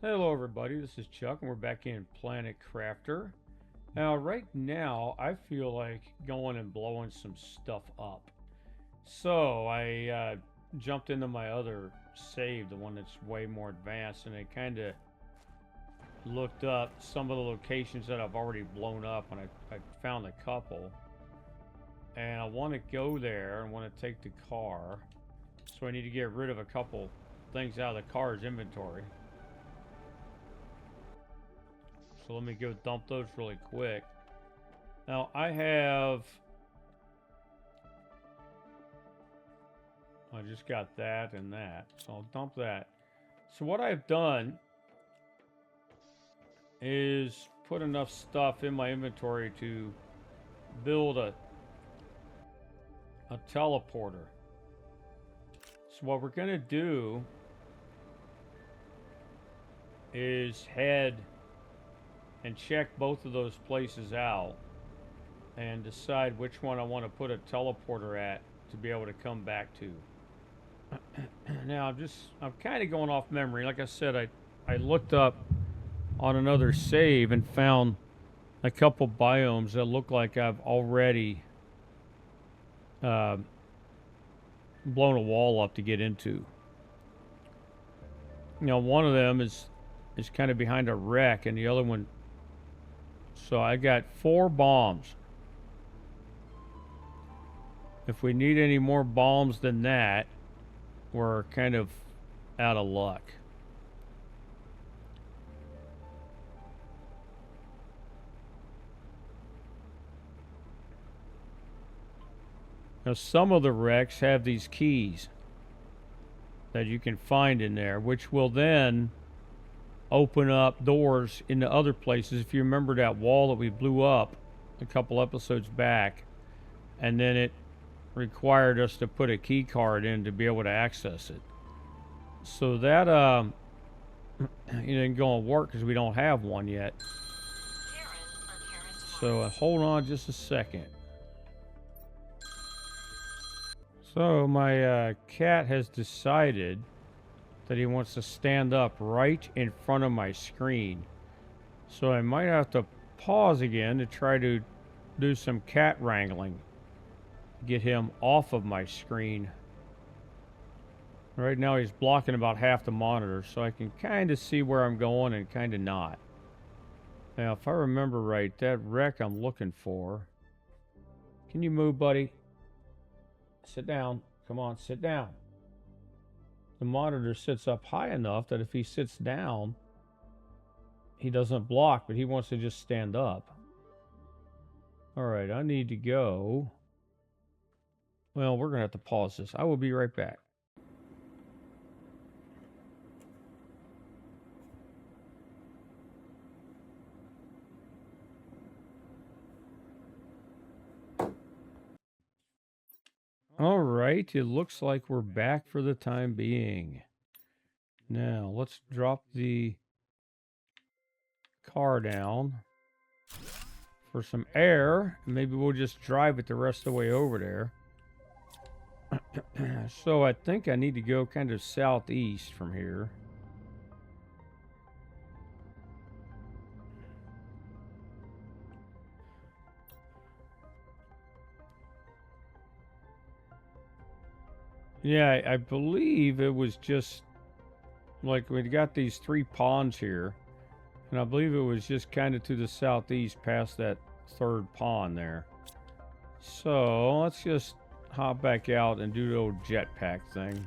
Hello everybody, this is Chuck and we're back in Planet Crafter. Now right now I feel like going and blowing some stuff up. So I jumped into my other save, the one that's way more advanced, and I kind of looked up some of the locations that I've already blown up, and I found a couple. And I want to go there and want to take the car. So I need to get rid of a couple things out of the car's inventory. So let me go dump those really quick. Now I just got that and that, so I'll dump that. So what I've done is put enough stuff in my inventory to build a teleporter. So what we're gonna do is head and check both of those places out and decide which one I want to put a teleporter at to be able to come back to. Now I'm kind of going off memory. Like I said, I looked up on another save and found a couple biomes that look like I've already blown a wall up to get into. You know, one of them is kind of behind a wreck, and the other one. So I got 4 bombs. If we need any more bombs than that, we're kind of out of luck. Now some of the wrecks have these keys that you can find in there, which will then open up doors into other places. If you remember that wall that we blew up a couple episodes back, and then it required us to put a key card in to be able to access it. So that it ain't gonna work because we don't have one yet. So hold on just a second. So my cat has decided that he wants to stand up right in front of my screen. So I might have to pause again to try to do some cat wrangling. Get him off of my screen. Right now he's blocking about half the monitor, so I can kind of see where I'm going and kind of not. Now if I remember right, that wreck I'm looking for. Can you move, buddy? Sit down. Come on, sit down. The monitor sits up high enough that if he sits down, he doesn't block, but he wants to just stand up. Alright, I need to go. Well, we're going to have to pause this. I will be right back. Alright, it looks like we're back for the time being. Now, let's drop the car down for some air. Maybe we'll just drive it the rest of the way over there. So I think I need to go kind of southeast from here. Yeah, I believe it was just like we got these 3 ponds here, and I believe it was just kind of to the southeast past that 3rd pond there. So let's just hop back out and do the old jetpack thing.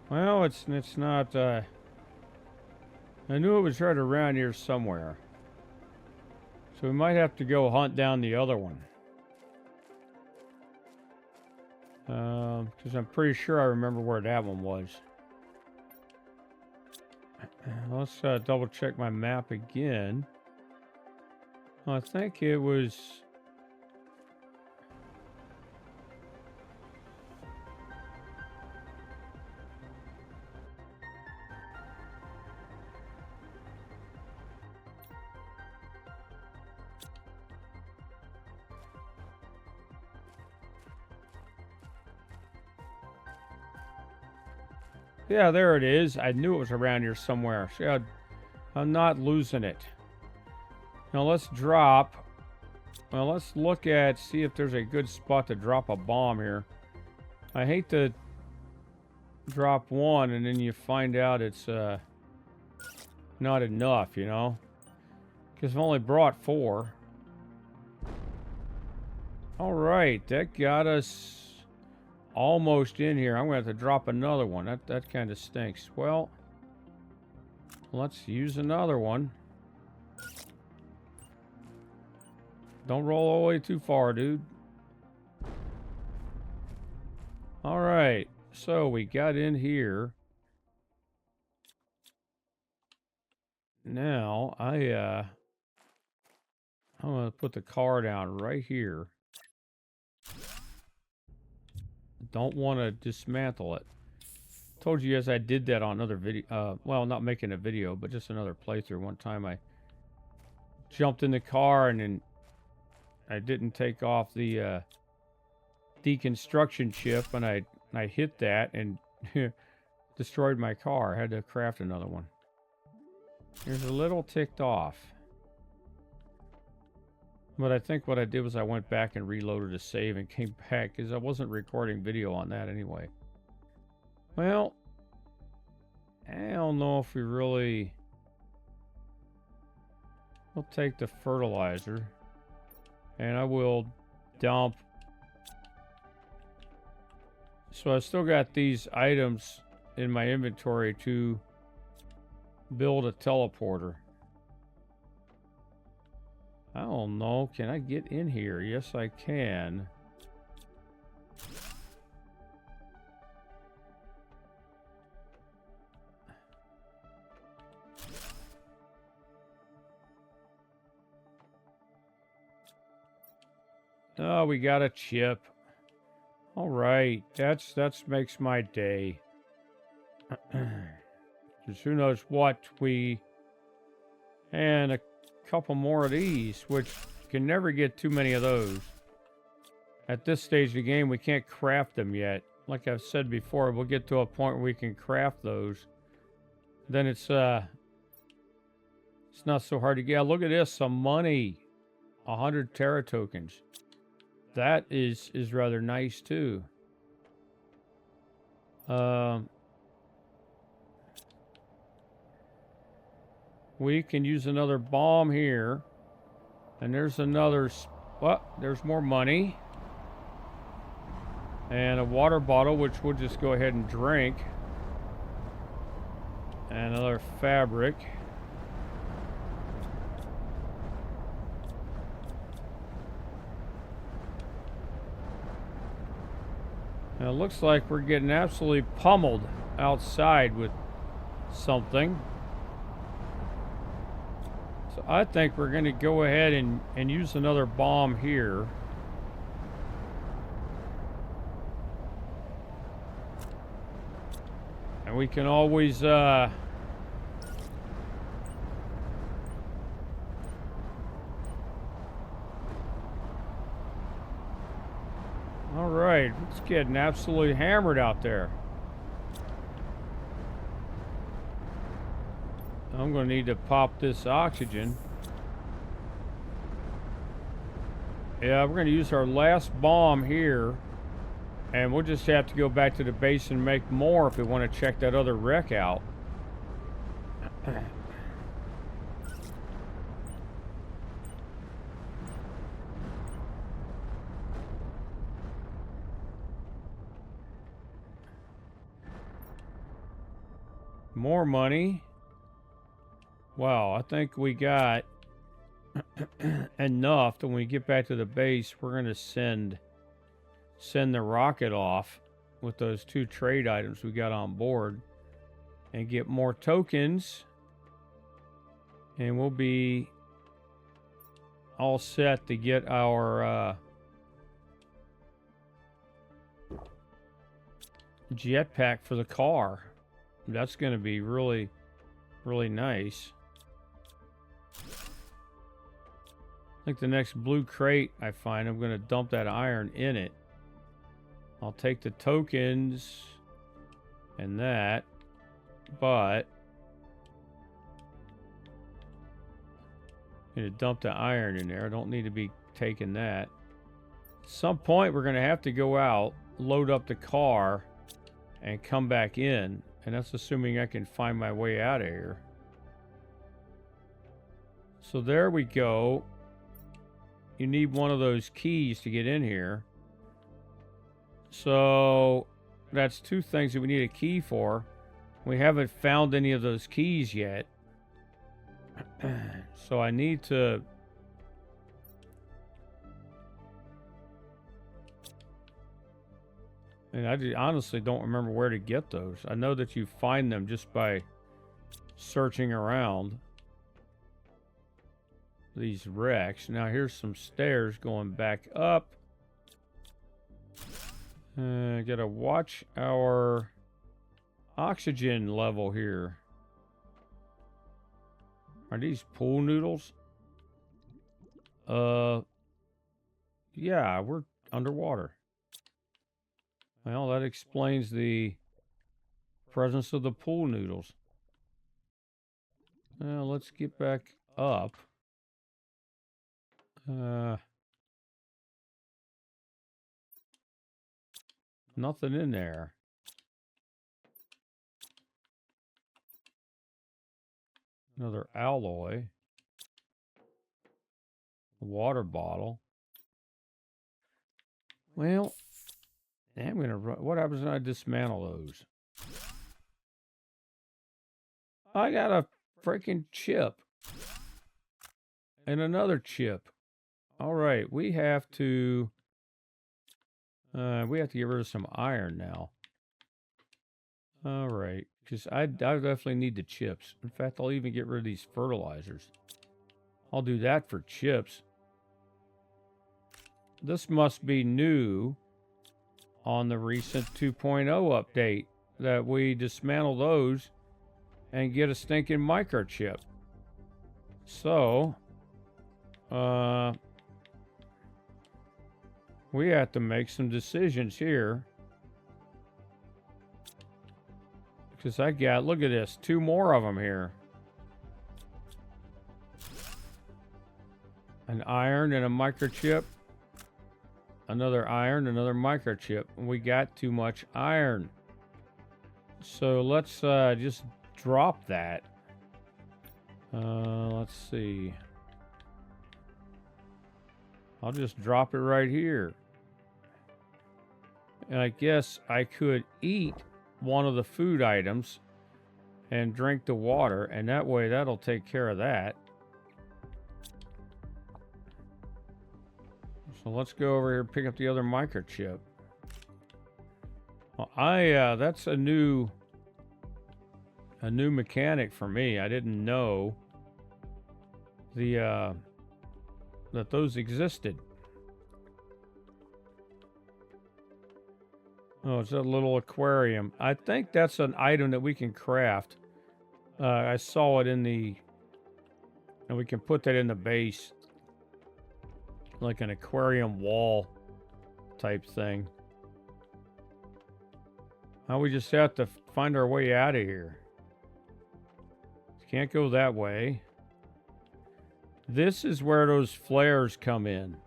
Well, it's not, I knew it was right around here somewhere. So we might have to go hunt down the other one. Because I'm pretty sure I remember where that one was. Let's double check my map again. I think it was... Yeah, there it is. I knew it was around here somewhere. See, I'm not losing it. Now let's drop. Well, let's look at, see if there's a good spot to drop a bomb here. I hate to drop one and then you find out it's not enough, you know? Because I've only brought 4. Alright, that got us almost in here. I'm going to have to drop another one. That kind of stinks. Well, let's use another one. Don't roll all the way too far, dude. Alright, so we got in here. Now, I'm going to put the car down right here. Don't want to dismantle it. Told you guys I did that on another video. Well, not making a video, but just another playthrough. One time I jumped in the car and then I didn't take off the deconstruction chip, and I hit that and destroyed my car. I had to craft another one. Here's a little ticked off. But I think what I did was I went back and reloaded a save and came back because I wasn't recording video on that anyway. Well, I don't know if we really... We'll take the fertilizer and I will dump. So I still got these items in my inventory to build a teleporter. I don't know. Can I get in here? Yes, I can. Oh, we got a chip. All right. That's makes my day. Just who knows what we... And a couple more of these, which can never get too many of those. At this stage of the game, we can't craft them yet. Like I've said before, we'll get to a point where we can craft those. Then it's not so hard to get. Look at this, some money. 100 Terra tokens. That is rather nice too. We can use another bomb here. And there's another... Well, there's more money. And a water bottle, which we'll just go ahead and drink. And another fabric. Now it looks like we're getting absolutely pummeled outside with something. So I think we're going to go ahead and use another bomb here. And we can always... All right, it's getting absolutely hammered out there. I'm going to need to pop this oxygen. Yeah, we're going to use our last bomb here. And we'll just have to go back to the base and make more if we want to check that other wreck out. More money. Wow, I think we got enough that when we get back to the base, we're going to send the rocket off with those 2 trade items we got on board. and get more tokens. And we'll be all set to get our jetpack for the car. That's going to be really, really nice. I think the next blue crate I find, I'm going to dump that iron in it. I'll take the tokens and that, but I'm going to dump the iron in there. I don't need to be taking that. At some point, we're going to have to go out, load up the car, and come back in. And that's assuming I can find my way out of here. So there we go. You need one of those keys to get in here. So that's two things that we need a key for. We haven't found any of those keys yet. So I need to... And I honestly don't remember where to get those. I know that you find them just by searching around these wrecks. Now here's some stairs going back up. Gotta watch our oxygen level here. Are these pool noodles? Yeah, we're underwater. Well, that explains the presence of the pool noodles. Well, let's get back up. Nothing in there. Another alloy. A water bottle. Well, I'm gonna run. What happens when I dismantle those? I got a freaking chip. And another chip. All right, we have to get rid of some iron now. All right, because I definitely need the chips. In fact, I'll even get rid of these fertilizers. I'll do that for chips. This must be new on the recent 2.0 update, that we dismantle those and get a stinking microchip. So, we have to make some decisions here. Because I got, look at this, 2 more of them here. An iron and a microchip. Another iron, another microchip. We got too much iron. So let's just drop that. Let's see. I'll just drop it right here. And I guess I could eat one of the food items and drink the water, and that way that'll take care of that. So let's go over here and pick up the other microchip. Well, that's a new mechanic for me. I didn't know that those existed. Oh, it's a little aquarium. I think that's an item that we can craft. I saw it in the... And we can put that in the base. Like an aquarium wall type thing. Now we just have to find our way out of here. Can't go that way. This is where those flares come in.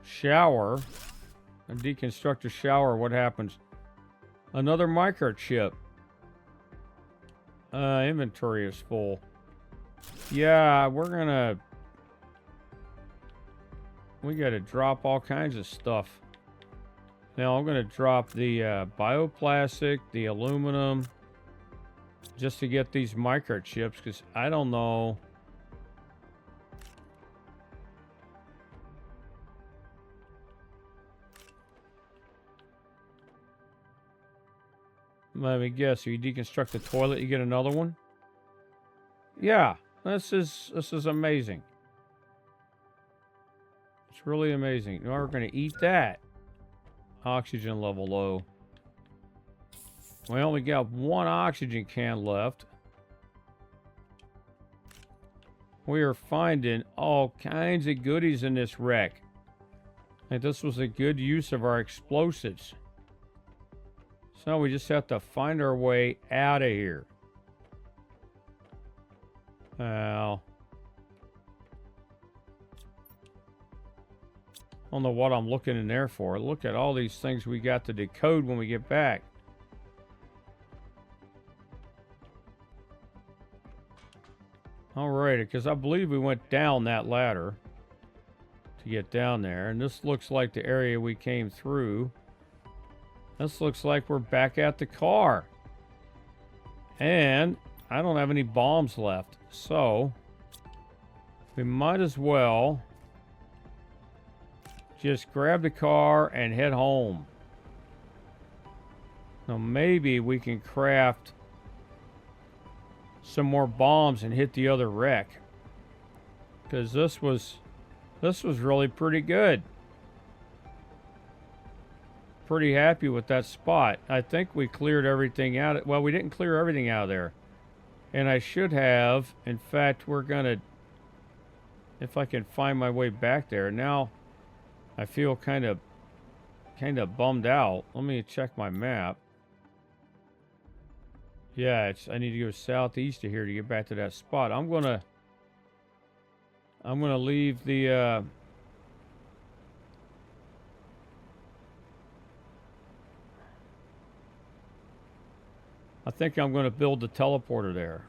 Shower. And deconstruct a shower. What happens? Another microchip. Inventory is full. Yeah, we gotta drop all kinds of stuff. Now I'm gonna drop the bioplastic, the aluminum, just to get these microchips, because I don't know. Let me guess. You deconstruct the toilet, you get another one? Yeah. This is amazing. It's really amazing. Now we're going to eat that. Oxygen level low. We only got one oxygen can left. We are finding all kinds of goodies in this wreck. And this was a good use of our explosives. So we just have to find our way out of here. Well, I don't know what I'm looking in there for. Look at all these things we got to decode when we get back. Alrighty, because I believe we went down that ladder to get down there. And this looks like the area we came through. This looks like we're back at the car. And I don't have any bombs left. So we might as well just grab the car and head home. Now maybe we can craft some more bombs and hit the other wreck. Because this was really pretty good. Pretty happy with that spot. I think we cleared everything out. Well, we didn't clear everything out of there. And I should have. In fact, we're gonna, if I can find my way back there. Now I feel kind of bummed out. Let me check my map. Yeah, I need to go southeast of here to get back to that spot. I'm gonna leave the I think I'm gonna build the teleporter there.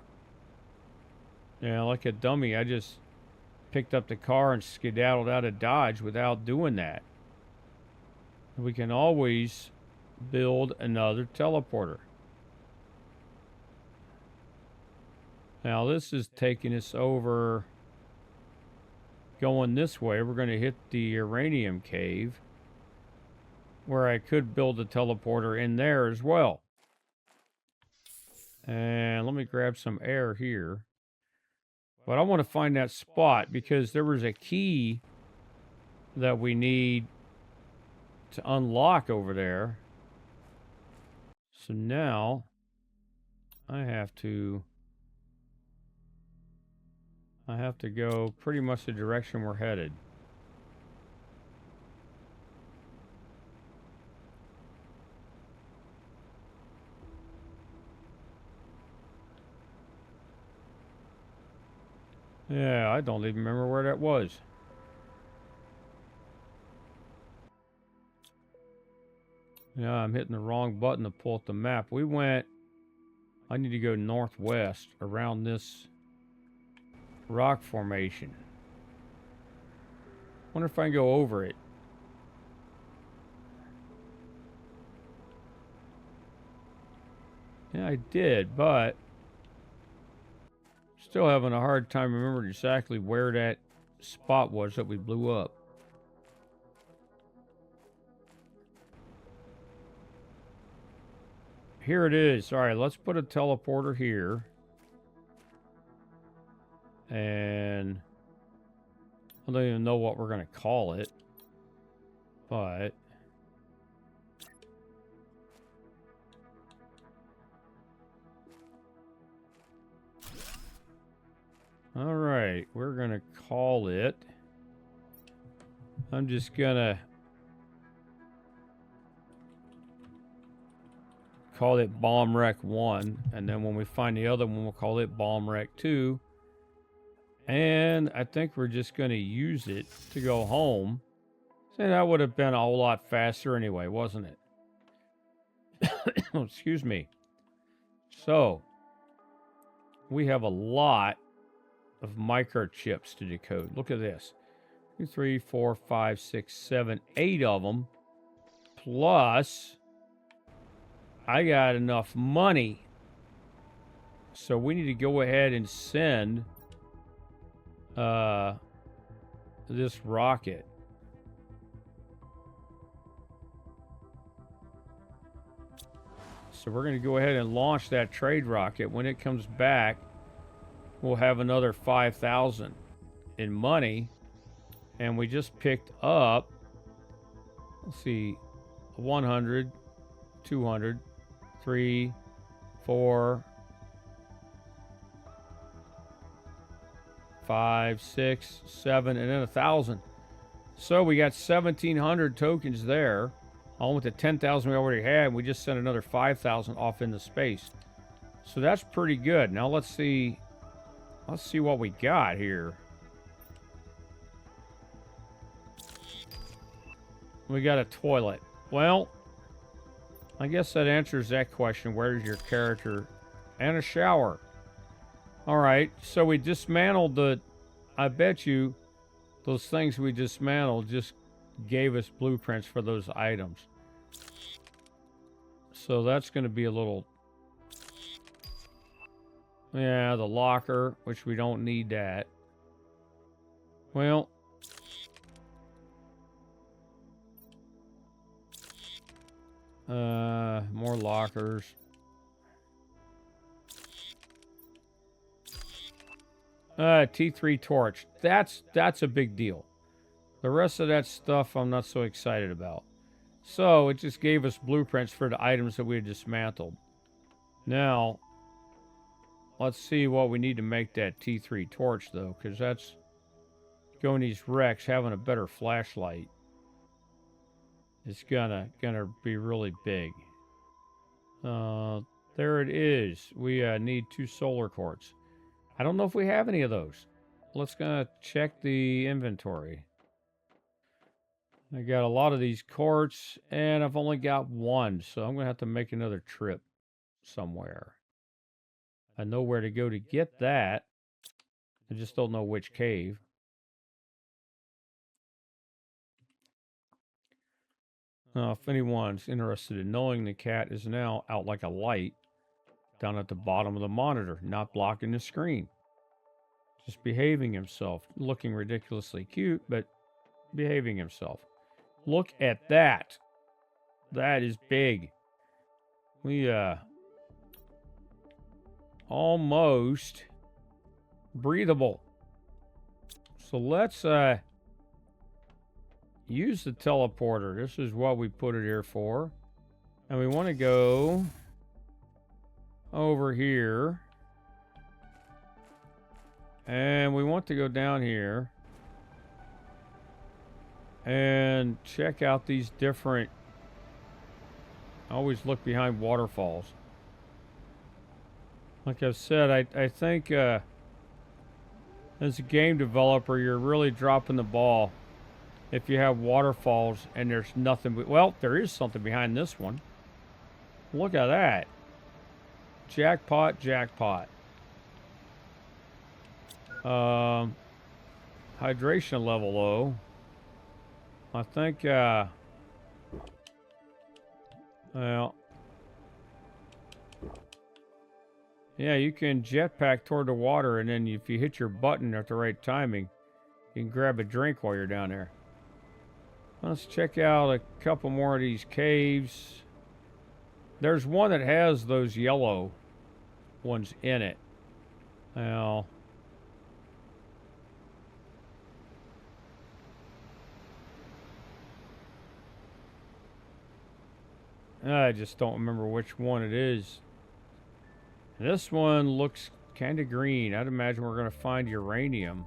Yeah, like a dummy, I just picked up the car and skedaddled out of Dodge without doing that. We can always build another teleporter. Now this is taking us over, going this way. We're going to hit the uranium cave, where I could build a teleporter in there as well. And let me grab some air here. But I want to find that spot because there was a key that we need to unlock over there. So now I have to go pretty much the direction we're headed. Yeah, I don't even remember where that was. Yeah, I'm hitting the wrong button to pull up the map. I need to go northwest around this rock formation. Wonder if I can go over it. Yeah, I did, but still having a hard time remembering exactly where that spot was that we blew up. Here it is. All right, let's put a teleporter here. And I don't even know what we're going to call it. But all right, we're going to call it. I'm just going to call it Bomb Wreck 1. And then when we find the other one, we'll call it Bomb Wreck 2. And I think we're just going to use it to go home. So that would have been a whole lot faster anyway, wasn't it? Excuse me. So, we have a lot of microchips to decode. Look at this. 2, 3, 4, 5, 6, 7, 8 of them. Plus, I got enough money. So we need to go ahead and send this rocket. So we're going to go ahead and launch that trade rocket. When it comes back, we'll have another 5,000 in money. And we just picked up, let's see, 100, 200, 3, 4, 5, 6, 7, and then 1,000. So we got 1,700 tokens there. Along with the 10,000 we already had, we just sent another 5,000 off into space. So that's pretty good. Now let's see what we got here. We got a toilet. Well, I guess that answers that question. Where's your character? And a shower. All right, so we dismantled the... I bet you those things we dismantled just gave us blueprints for those items. So that's going to be a little... Yeah, the locker, which we don't need that. Well... more lockers. T3 torch. That's a big deal. The rest of that stuff I'm not so excited about. So it just gave us blueprints for the items that we had dismantled. Now, let's see what we need to make that T3 torch though, because that's going these wrecks, having a better flashlight. It's gonna be really big. There it is. We need 2 solar quartz. I don't know if we have any of those. Let's gonna check the inventory. I got a lot of these quartz, and I've only got 1, so I'm gonna have to make another trip somewhere. I know where to go to get that. I just don't know which cave. If anyone's interested in knowing, the cat is now out like a light down at the bottom of the monitor, not blocking the screen. Just behaving himself, looking ridiculously cute, but behaving himself. Look at that. That is big. We, almost breathable. So let's, use the teleporter. This is what we put it here for. And we want to go over here. And we want to go down here. And check out these different... I always look behind waterfalls. Like I've said, I think as a game developer, you're really dropping the ball if you have waterfalls and there's nothing. Well, there is something behind this one. Look at that. Jackpot, jackpot. Hydration level low. I think, well, yeah, you can jetpack toward the water, and then if you hit your button at the right timing, you can grab a drink while you're down there. Let's check out a couple more of these caves. There's one that has those yellow ones in it. Now, I just don't remember which one it is. This one looks kind of green. I'd imagine we're going to find uranium.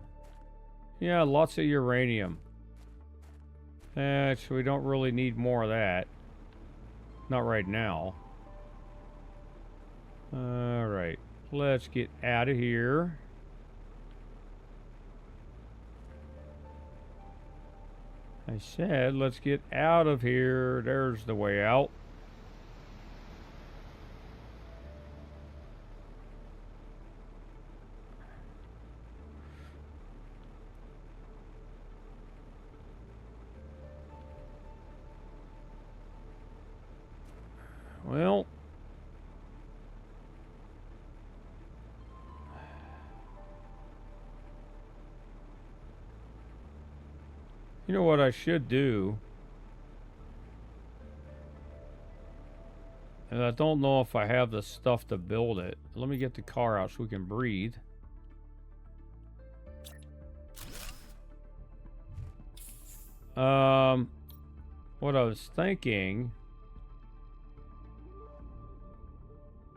Yeah, lots of uranium. So we don't really need more of that. Not right now. Alright. Let's get out of here. I said, let's get out of here. There's the way out. Well, you know what I should do? And I don't know if I have the stuff to build it. Let me get the car out so we can breathe. What I was thinking,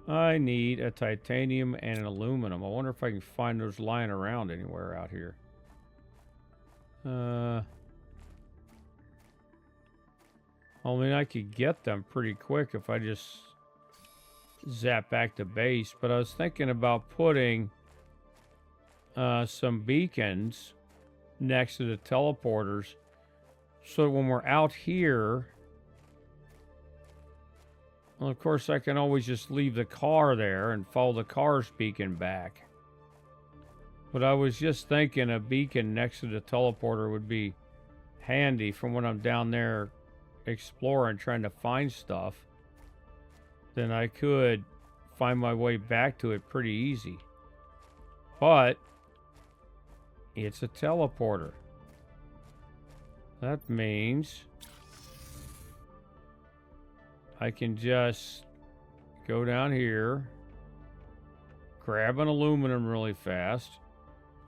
I need a titanium and an aluminum. I wonder if I can find those lying around anywhere out here. I mean, I could get them pretty quick if I just zap back to base, but I was thinking about putting some beacons next to the teleporters, so when we're out here, well, of course, I can always just leave the car there and follow the car's beacon back. But I was just thinking a beacon next to the teleporter would be handy from when I'm down there exploring, trying to find stuff. Then I could find my way back to it pretty easy. But it's a teleporter. That means I can just go down here, grab an aluminum really fast.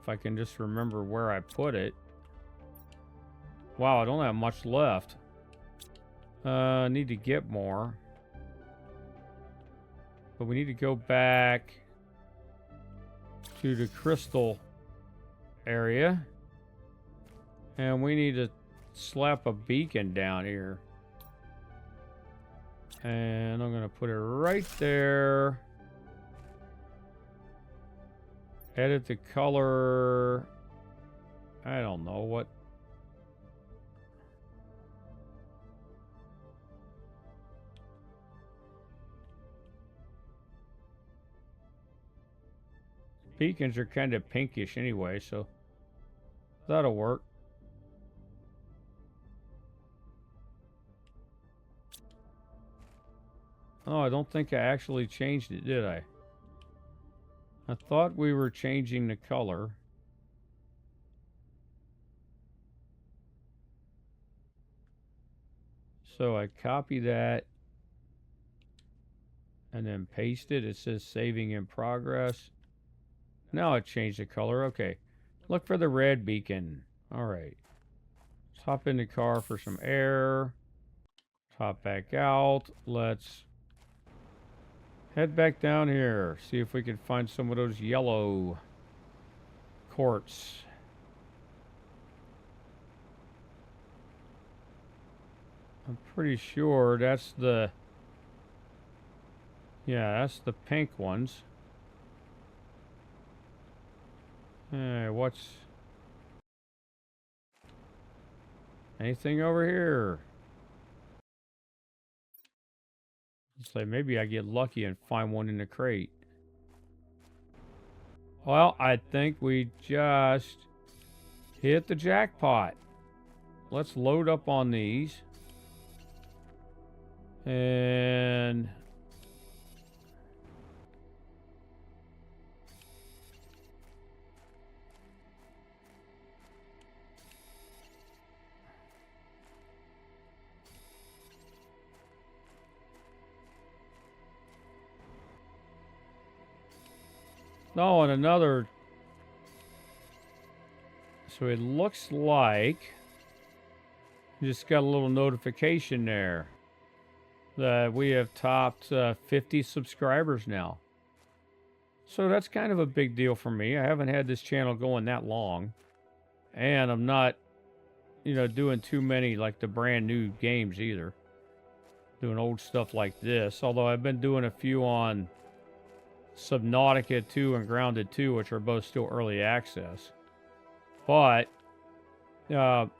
If I can just remember where I put it. Wow, I don't have much left. I need to get more. But we need to go back to the crystal area. And we need to slap a beacon down here. And I'm going to put it right there. Edit the color. I don't know what. Beacons are kind of pinkish anyway, so that'll work. Oh, I don't think I actually changed it, did I? I thought we were changing the color. So I copy that and then paste it. It says saving in progress. Now it changed the color. Okay. Look for the red beacon. All right. Let's hop in the car for some air. Hop back out. Let's head back down here. See if we can find some of those yellow quartz. I'm pretty sure that's the... Yeah, that's the pink ones. Hey, what's... Anything over here? It's like maybe I get lucky and find one in the crate. Well, I think we just hit the jackpot. Let's load up on these. And... No, and another... So it looks like... Just got a little notification there that we have topped 50 subscribers now. So that's kind of a big deal for me. I haven't had this channel going that long. And I'm not, doing too many like the brand new games either. Doing old stuff like this. Although I've been doing a few on Subnautica 2 and Grounded 2, which are both still early access. But it's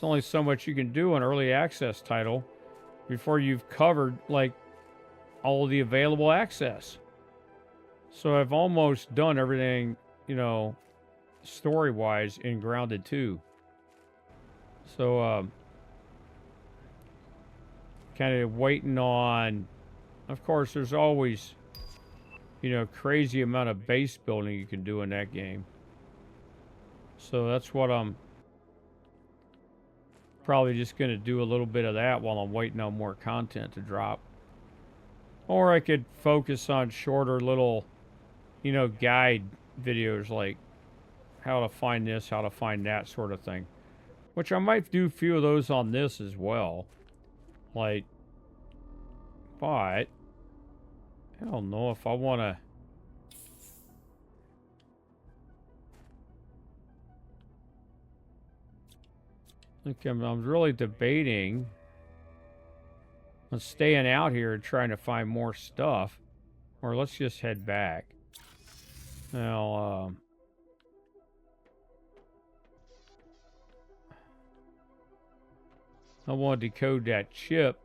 only so much you can do an early access title before you've covered like all the available access. So I've almost done everything, story-wise in Grounded 2. So kind of waiting on... Of course, there's always, crazy amount of base building you can do in that game. So that's what I'm probably just going to do, a little bit of that while I'm waiting on more content to drop. Or I could focus on shorter little, guide videos like how to find this, how to find that sort of thing. Which I might do a few of those on this as well. Like, but I don't know if I want to. I'm really debating on staying out here and trying to find more stuff. Or let's just head back. Now, I want to decode that chip.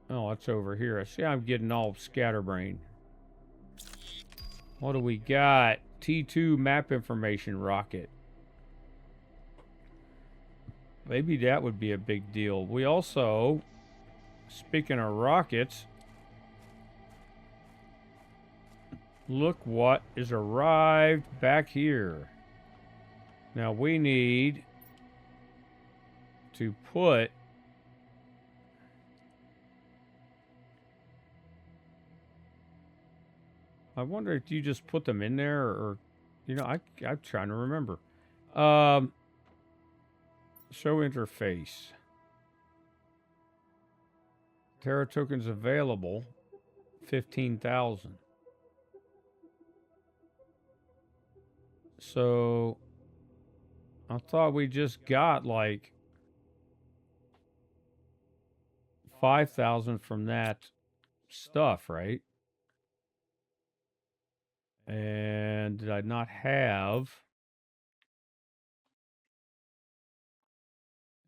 Oh, it's over here. I see I'm getting all scatterbrained. What do we got? T2 map information rocket. Maybe that would be a big deal. We also, speaking of rockets, look what is arrived back here. Now we need to put I wonder if you just put them in there or I'm trying to remember. Show interface. Terra tokens available 15,000. So I thought we just got like 5,000 from that stuff, right? And did I not have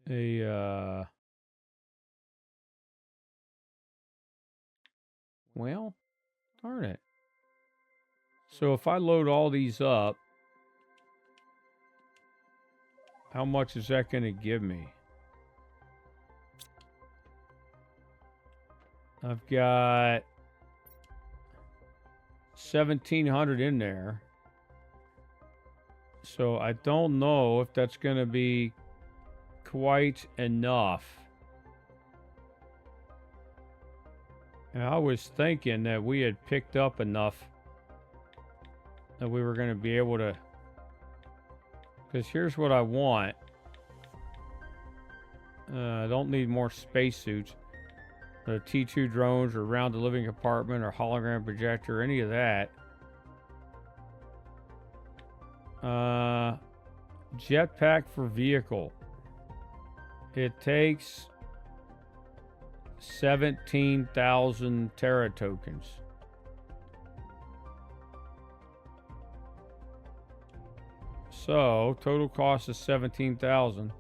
a well, darn it. So if I load all these up, how much is that going to give me? I've got 1,700 in there. So I don't know if that's going to be quite enough. And I was thinking that we had picked up enough that we were going to be able to. Because here's what I want. I don't need more spacesuits. The T2 drones or around the living compartment or hologram projector, any of that. Jetpack for vehicle. It takes 17,000 Terra tokens. So, total cost is 17,000.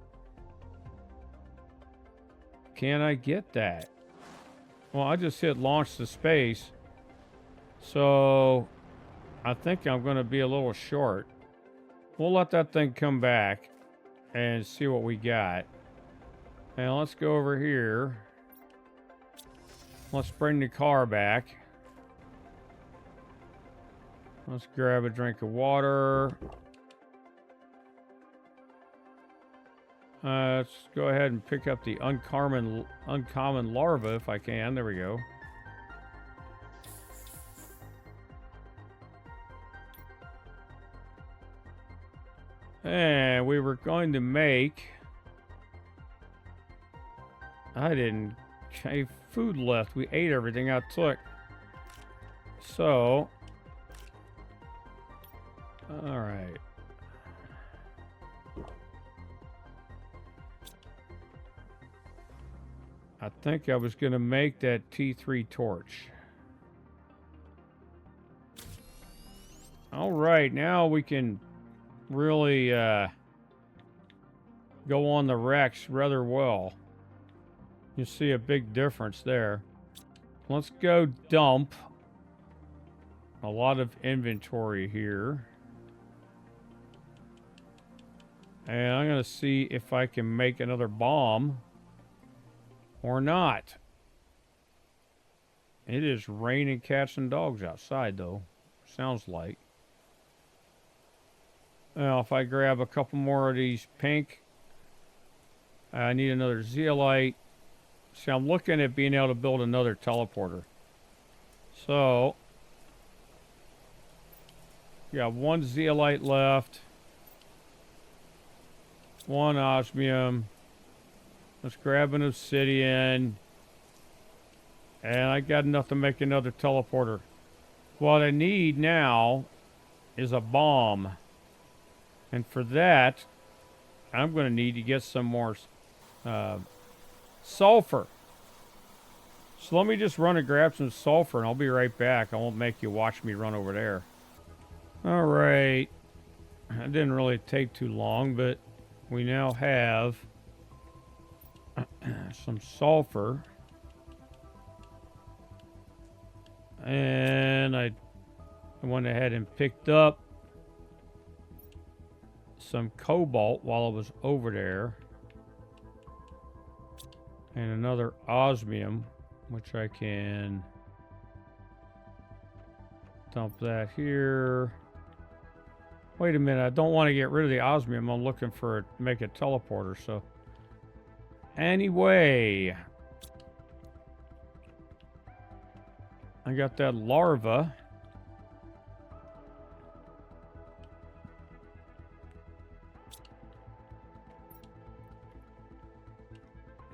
Can I get that? Well, I just hit launch to space. So, I think I'm going to be a little short. We'll let that thing come back and see what we got. And let's go over here. Let's bring the car back. Let's grab a drink of water. Let's go ahead and pick up the uncommon larva if I can. There we go. And we were going to make... I didn't have food left. We ate everything I took. So... Alright. I think I was going to make that T3 torch. Alright, now we can really go on the Rex rather well. You see a big difference there. Let's go dump a lot of inventory here. And I'm going to see if I can make another bomb or not. It is raining cats and dogs outside, though. Sounds like. Now, if I grab a couple more of these pink, I need another zeolite. See, I'm looking at being able to build another teleporter. So, got one zeolite left. One osmium. Let's grab an obsidian. And I got enough to make another teleporter. What I need now is a bomb. And for that, I'm going to need to get some more sulfur. So let me just run and grab some sulfur, and I'll be right back. I won't make you watch me run over there. All right. That didn't really take too long, but we now have some sulfur. And I went ahead and picked up some cobalt while I was over there. And another osmium, which I can dump that here. Wait a minute, I don't want to get rid of the osmium. I'm looking for make a teleporter, so. Anyway. I got that larva.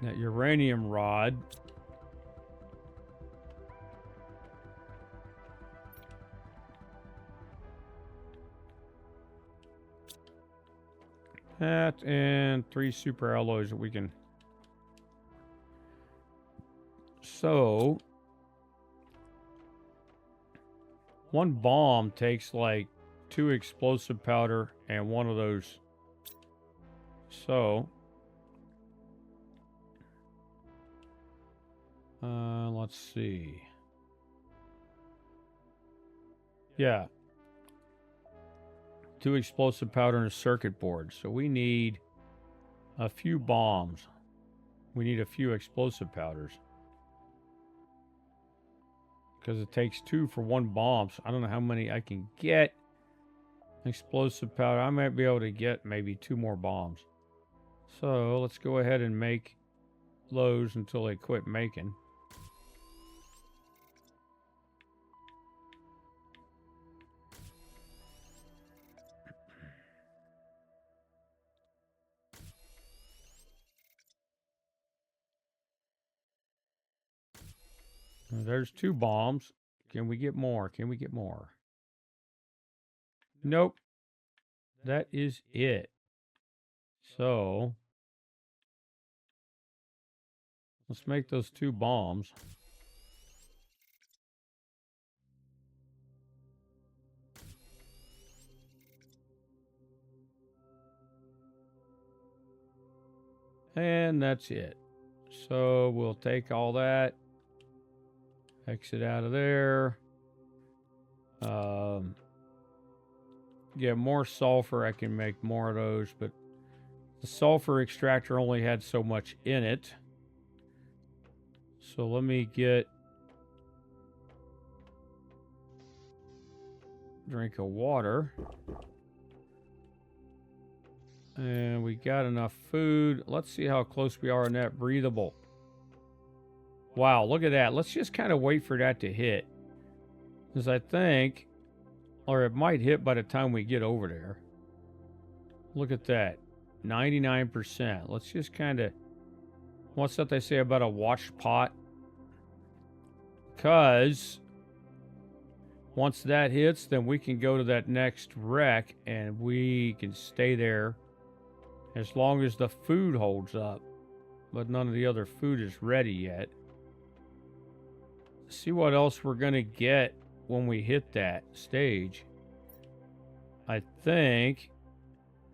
That uranium rod. That and 3 super alloys that we can. So, one bomb takes like 2 explosive powder and 1 of those. So, let's see. Yeah. 2 explosive powder and a circuit board. So we need a few bombs. We need a few explosive powders. Because it takes 2 for 1 bomb. So I don't know how many I can get. Explosive powder. I might be able to get maybe 2 more bombs. So let's go ahead and make those until they quit making. There's 2 bombs. Can we get more? Can we get more? Nope. That is it. So, let's make those 2 bombs. And that's it. So, we'll take all that. Exit out of there. Get more sulfur. I can make more of those, but the sulfur extractor only had so much in it. So let me get a drink of water. And we got enough food. Let's see how close we are on that breathable. Wow, look at that. Let's just kind of wait for that to hit. Because I think, or it might hit by the time we get over there. Look at that. 99%. Let's just kind of, what's that they say about a watched pot? Because once that hits, then we can go to that next wreck and we can stay there as long as the food holds up. But none of the other food is ready yet. See what else we're going to get when we hit that stage. I think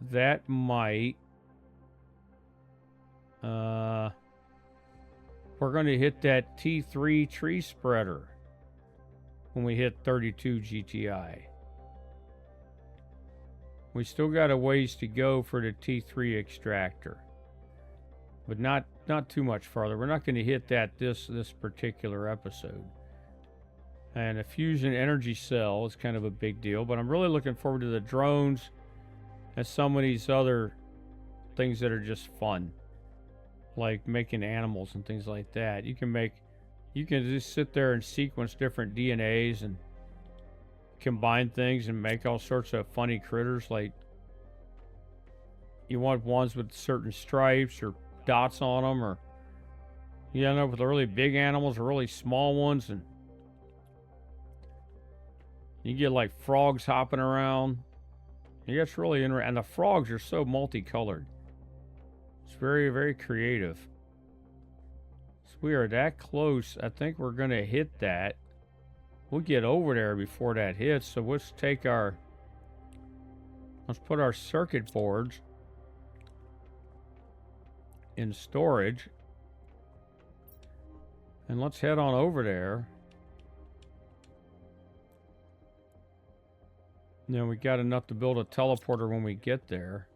that might we're going to hit that T3 tree spreader when we hit 32 GTI. We still got a ways to go for the T3 extractor, but not too much farther. We're not going to hit that this particular episode. And a fusion energy cell is kind of a big deal, but I'm really looking forward to the drones and some of these other things that are just fun, like making animals and things like that. You can make You can just sit there and sequence different DNAs and combine things and make all sorts of funny critters. Like, you want ones with certain stripes or dots on them, or you end up with really big animals or really small ones, and you get like frogs hopping around. It gets really interesting, and the frogs are so multicolored. It's very, very creative. So we are that close. I think we're going to hit that. We'll get over there before that hits. So let's put our circuit boards in storage. And let's head on over there. Then we got enough to build a teleporter when we get there.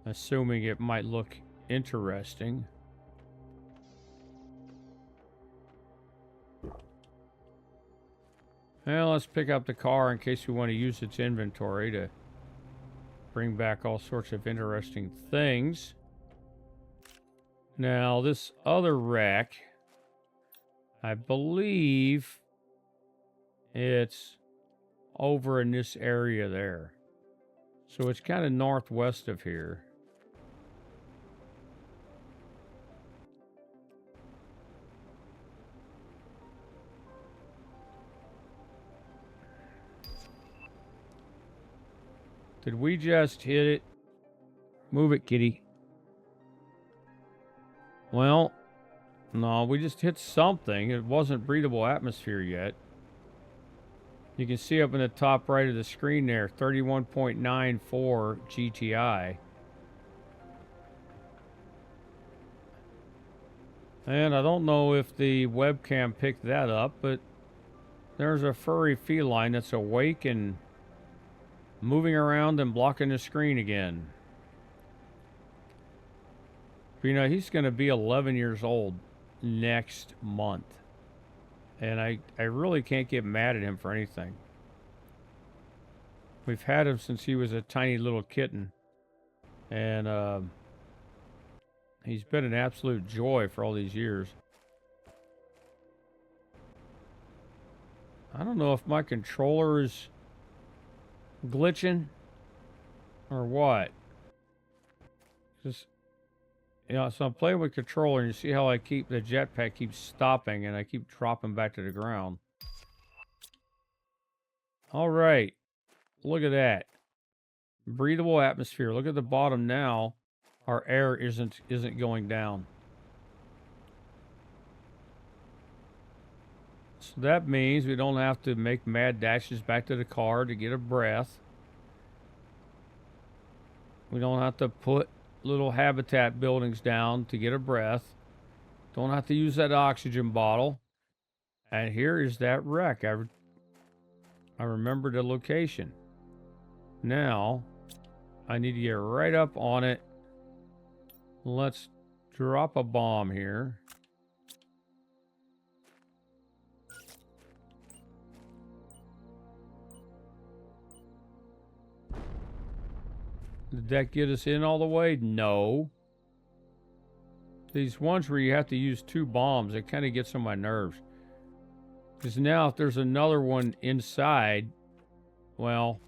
Assuming it might look interesting. Well, let's pick up the car in case we want to use its inventory to bring back all sorts of interesting things. Now, this other wreck, I believe it's over in this area there. So it's kind of northwest of here. Did we just hit it? Move it, kitty. Well, no, we just hit something. It wasn't breathable atmosphere yet. You can see up in the top right of the screen there, 31.94 GTI. And I don't know if the webcam picked that up, but there's a furry feline that's awake and moving around and blocking the screen again. But, you know, he's going to be 11 years old next month. And I really can't get mad at him for anything. We've had him since he was a tiny little kitten. And he's been an absolute joy for all these years. I don't know if my controller is glitching or what. Just, you know, so I'm playing with controller and you see how I keep the jetpack keeps stopping and I keep dropping back to the ground. All right, look at that. Breathable atmosphere. Look at the bottom now. Our air isn't going down. So that means we don't have to make mad dashes back to the car to get a breath. We don't have to put little habitat buildings down to get a breath. Don't have to use that oxygen bottle. And here is that wreck. I remember the location. Now, I need to get right up on it. Let's drop a bomb here. Did that get us in all the way? No. These ones where you have to use 2 bombs, it kind of gets on my nerves. Because now if there's another one inside, well,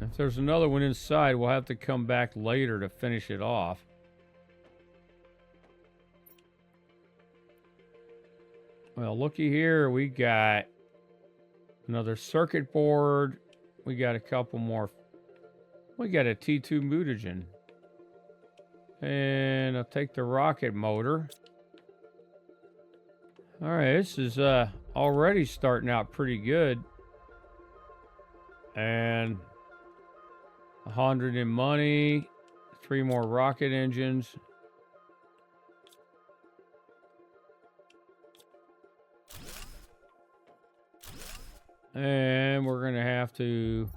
if there's another one inside, we'll have to come back later to finish it off. Well, looky here, we got another circuit board. We got a couple more. We got a T2 mutagen. And I'll take the rocket motor. All right, this is already starting out pretty good. And 100 in money, 3 more rocket engines. And we're going to have to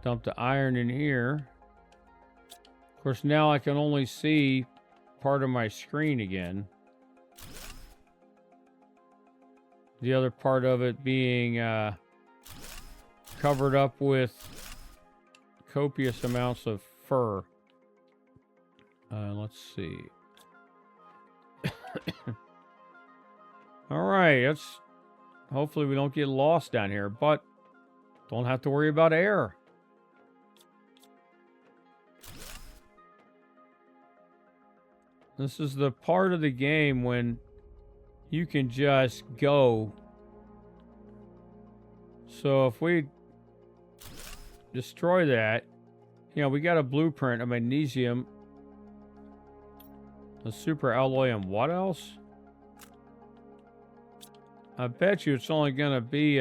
dump the iron in here. Of course, now I can only see part of my screen again. The other part of it being covered up with copious amounts of fur. Let's see. All right, hopefully we don't get lost down here, but don't have to worry about air. This is the part of the game when you can just go. So if we destroy that, we got a blueprint of magnesium, a super alloy, and what else? I bet you it's only going to be,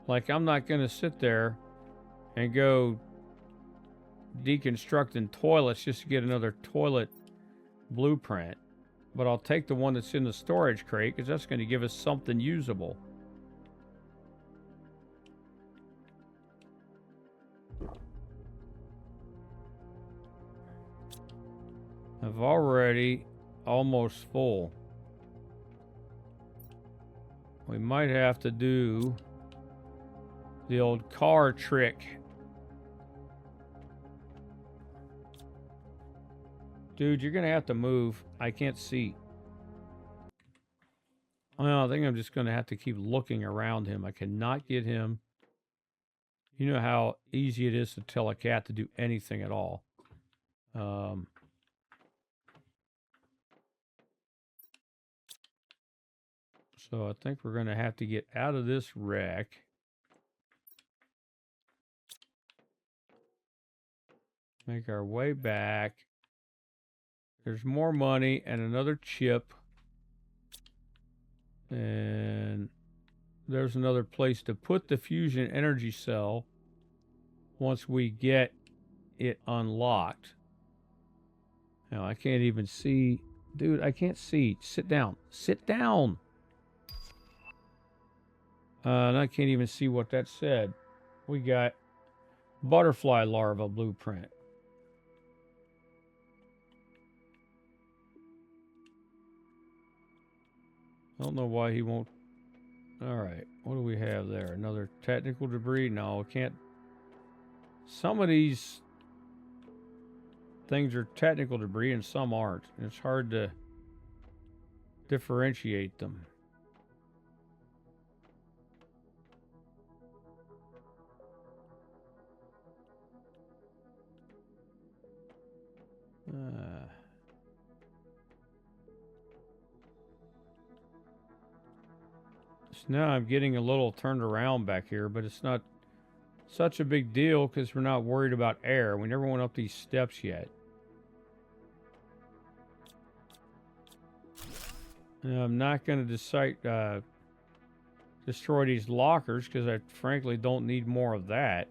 like, I'm not going to sit there and go deconstructing toilets just to get another toilet blueprint. But I'll take the one that's in the storage crate because that's going to give us something usable. I've already almost full. We might have to do the old car trick. Dude, you're going to have to move. I can't see. Well, I think I'm just going to have to keep looking around him. I cannot get him. You know how easy it is to tell a cat to do anything at all. So I think we're going to have to get out of this wreck. Make our way back. There's more money and another chip. And there's another place to put the fusion energy cell once we get it unlocked. Now, I can't even see. Dude, I can't see. Sit down. Sit down. And I can't even see what that said. We got butterfly larva blueprint. I don't know why he won't. All right. What do we have there? Another technical debris? No, can't. Some of these things are technical debris and some aren't. It's hard to differentiate them. So now I'm getting a little turned around back here, but it's not such a big deal because we're not worried about air. We never went up these steps yet. And I'm not going to destroy these lockers because I frankly don't need more of that.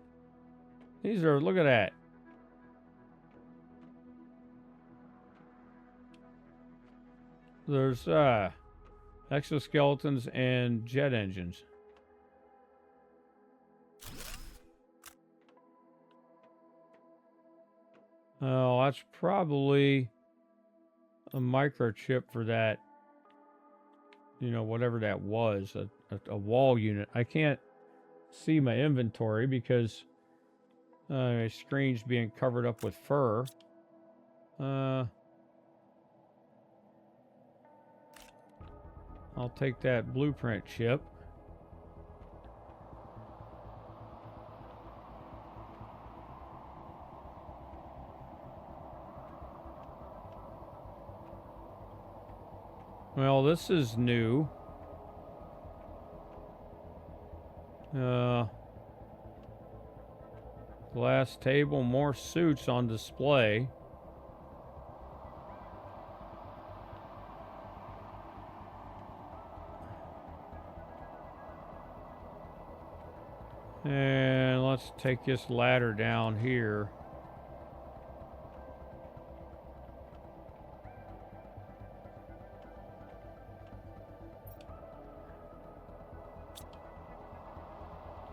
These are, look at that. There's exoskeletons and jet engines. Oh, that's probably a microchip for that, whatever that was, a wall unit. I can't see my inventory because my screen's being covered up with fur. I'll take that blueprint chip. Well, this is new. Glass table, more suits on display. And let's take this ladder down here.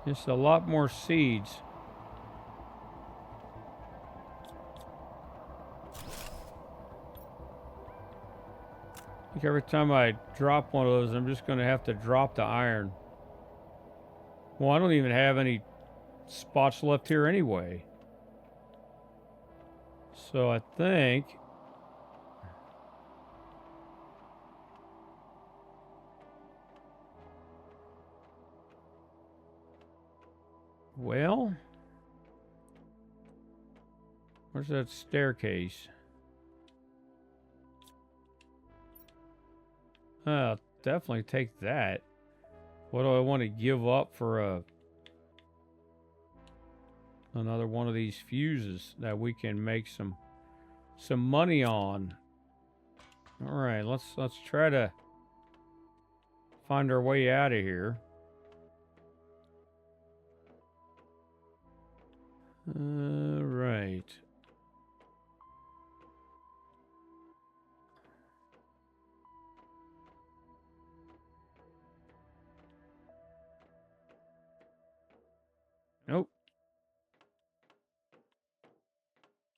Just a lot more seeds. I think every time I drop one of those, I'm just going to have to drop the iron. Well, I don't even have any spots left here anyway. So I think... Well... Where's that staircase? Definitely take that. What do I want to give up for another one of these fuses that we can make some money on? All right, let's try to find our way out of here. All right. Nope.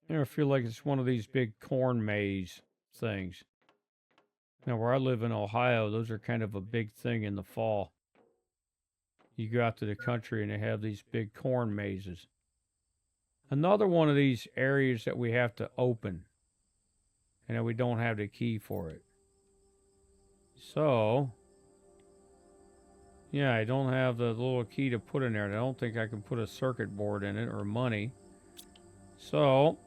I feel like it's one of these big corn maze things. Now, where I live in Ohio, those are kind of a big thing in the fall. You go out to the country and they have these big corn mazes. Another one of these areas that we have to open, and that we don't have the key for it. So, yeah, I don't have the little key to put in there. I don't think I can put a circuit board in it or money. So,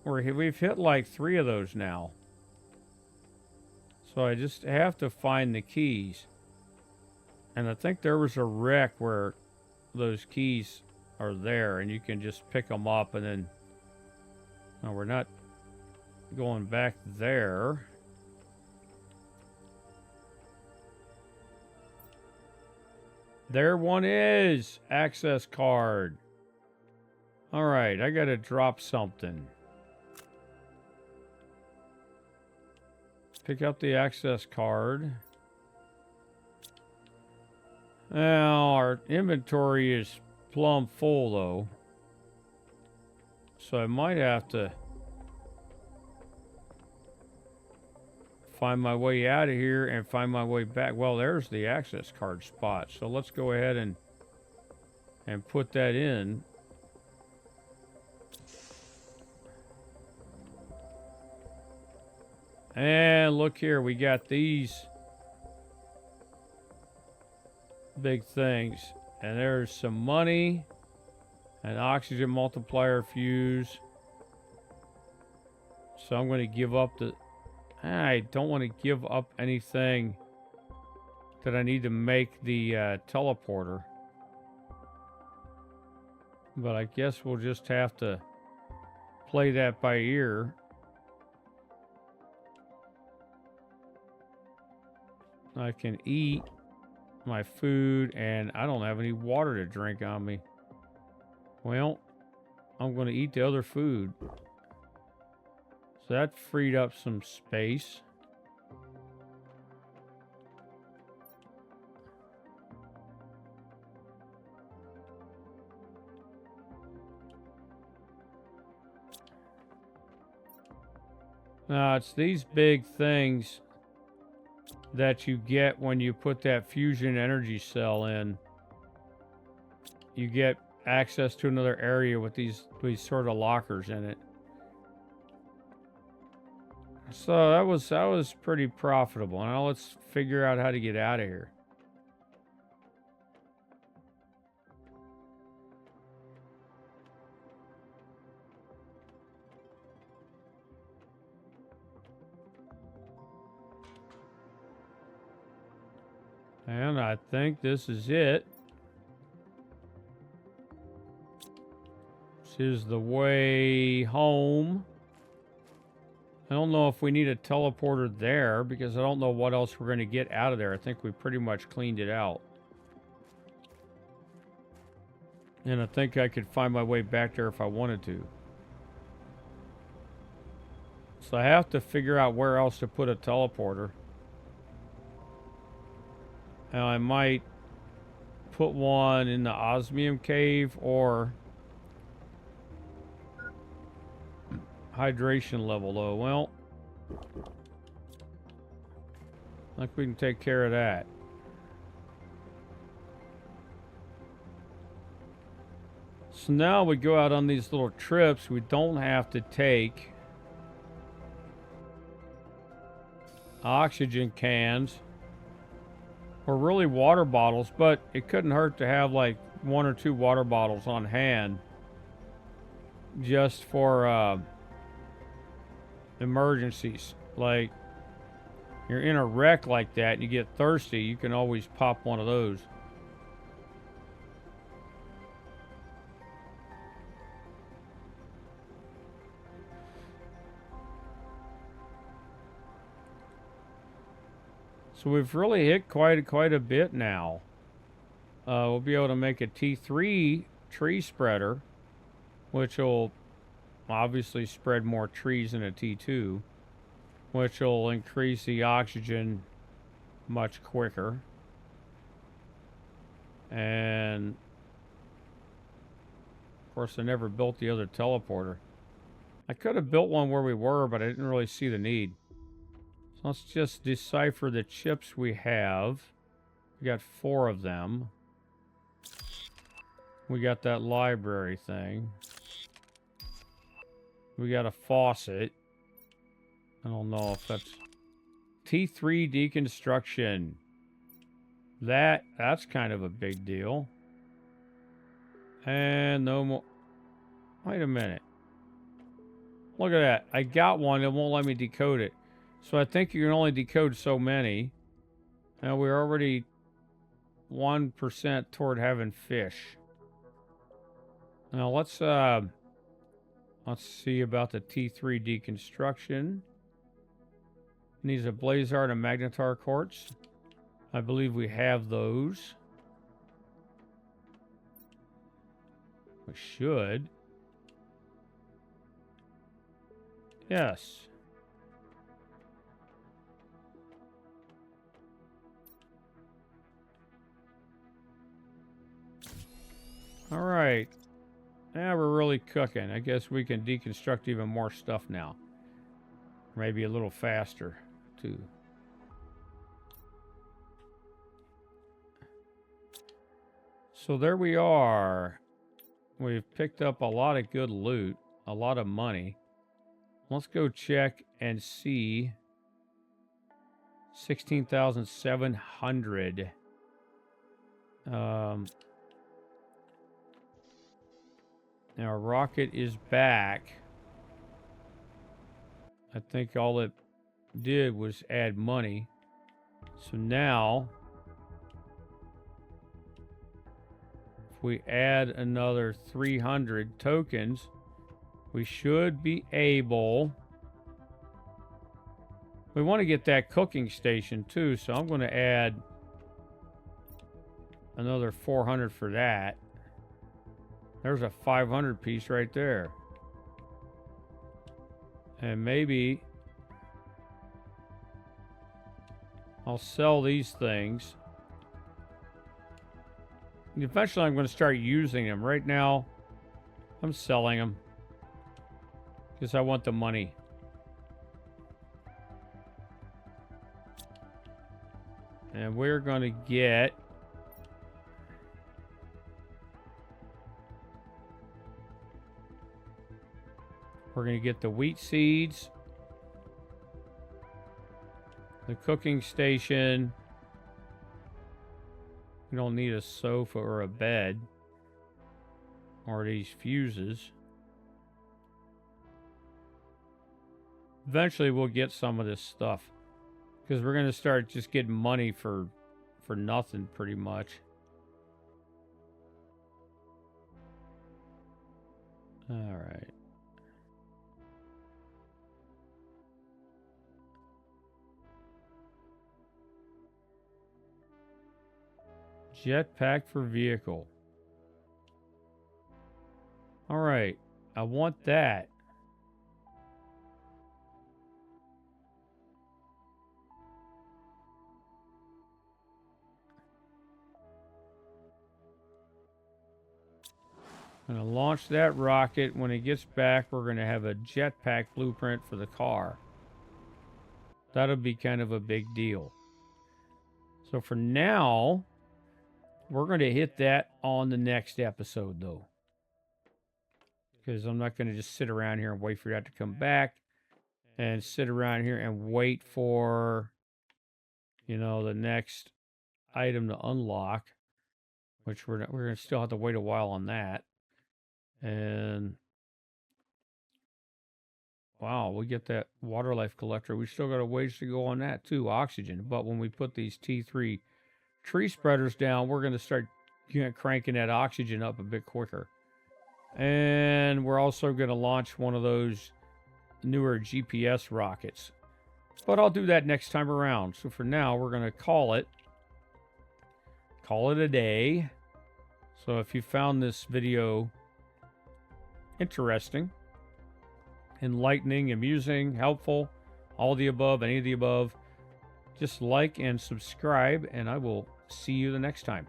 we've hit like 3 of those now. So I just have to find the keys. And I think there was a wreck where those keys are there and you can just pick them up and then... No, we're not going back there. There one is! Access card. Alright, I gotta drop something. Pick up the access card. Now, our inventory is plumb full, though. So I might have to find my way out of here and find my way back. Well, there's the access card spot. So let's go ahead and put that in. And look here, we got these big things. And there's some money, an oxygen multiplier fuse. So I'm going to give up the... I don't want to give up anything that I need to make the teleporter. But I guess we'll just have to play that by ear. I can eat my food, and I don't have any water to drink on me. Well, I'm going to eat the other food. So that freed up some space. Now, it's these big things that you get when you put that fusion energy cell in. You get access to another area with these sort of lockers in it. So that was pretty profitable. Now let's figure out how to get out of here. And I think this is it. This is the way home. I don't know if we need a teleporter there because I don't know what else we're going to get out of there. I think we pretty much cleaned it out. And I think I could find my way back there if I wanted to. So I have to figure out where else to put a teleporter. Now I might put one in the osmium cave or hydration level though. Well, I think we can take care of that. So now we go out on these little trips. We don't have to take oxygen cans or really water bottles, but it couldn't hurt to have like 1 or 2 water bottles on hand just for emergencies. Like you're in a wreck like that and you get thirsty, you can always pop one of those. So we've really hit quite a bit now. We'll be able to make a T3 tree spreader, which will obviously spread more trees than a T2, which will increase the oxygen much quicker. And of course, I never built the other teleporter. I could have built one where we were, but I didn't really see the need. So let's just decipher the chips we have. We got 4 of them. We got that library thing. We got a faucet. I don't know if that's T3 deconstruction. That's kind of a big deal. And no more. Wait a minute. Look at that. I got one. It won't let me decode it. So I think you can only decode so many. Now we're already 1% toward having fish. Now let's see about the T3 deconstruction. Needs a Blazard and Magnetar quartz. I believe we have those. We should. Yes. All right. Now we're really cooking. I guess we can deconstruct even more stuff now. Maybe a little faster, too. So there we are. We've picked up a lot of good loot, a lot of money. Let's go check and see. 16,700. Now, rocket is back. I think all it did was add money. So now, if we add another 300 tokens, we should be able... We want to get that cooking station too, so I'm going to add another 400 for that. There's a 500 piece right there. And maybe I'll sell these things. Eventually I'm going to start using them. Right now, I'm selling them because I want the money. And we're going to get... We're going to get the wheat seeds, the cooking station. We don't need a sofa or a bed or these fuses. Eventually we'll get some of this stuff because we're going to start just getting money for nothing pretty much. All right. Jetpack for vehicle. All right. I want that. I'm going to launch that rocket. When it gets back, we're going to have a jetpack blueprint for the car. That'll be kind of a big deal. So for now... We're going to hit that on the next episode, though. because I'm not going to just sit around here and wait for that to come back and sit around here and wait for, the next item to unlock, which we're going to still have to wait a while on that. And wow, we get that water life collector. We still got a ways to go on that too, oxygen. But when we put these T3 tree spreaders down, we're going to start cranking that oxygen up a bit quicker. And we're also going to launch one of those newer GPS rockets. But I'll do that next time around. So for now, we're going to call it a day. So if you found this video interesting, enlightening, amusing, helpful, all the above, any of the above, just like and subscribe, and I will see you the next time.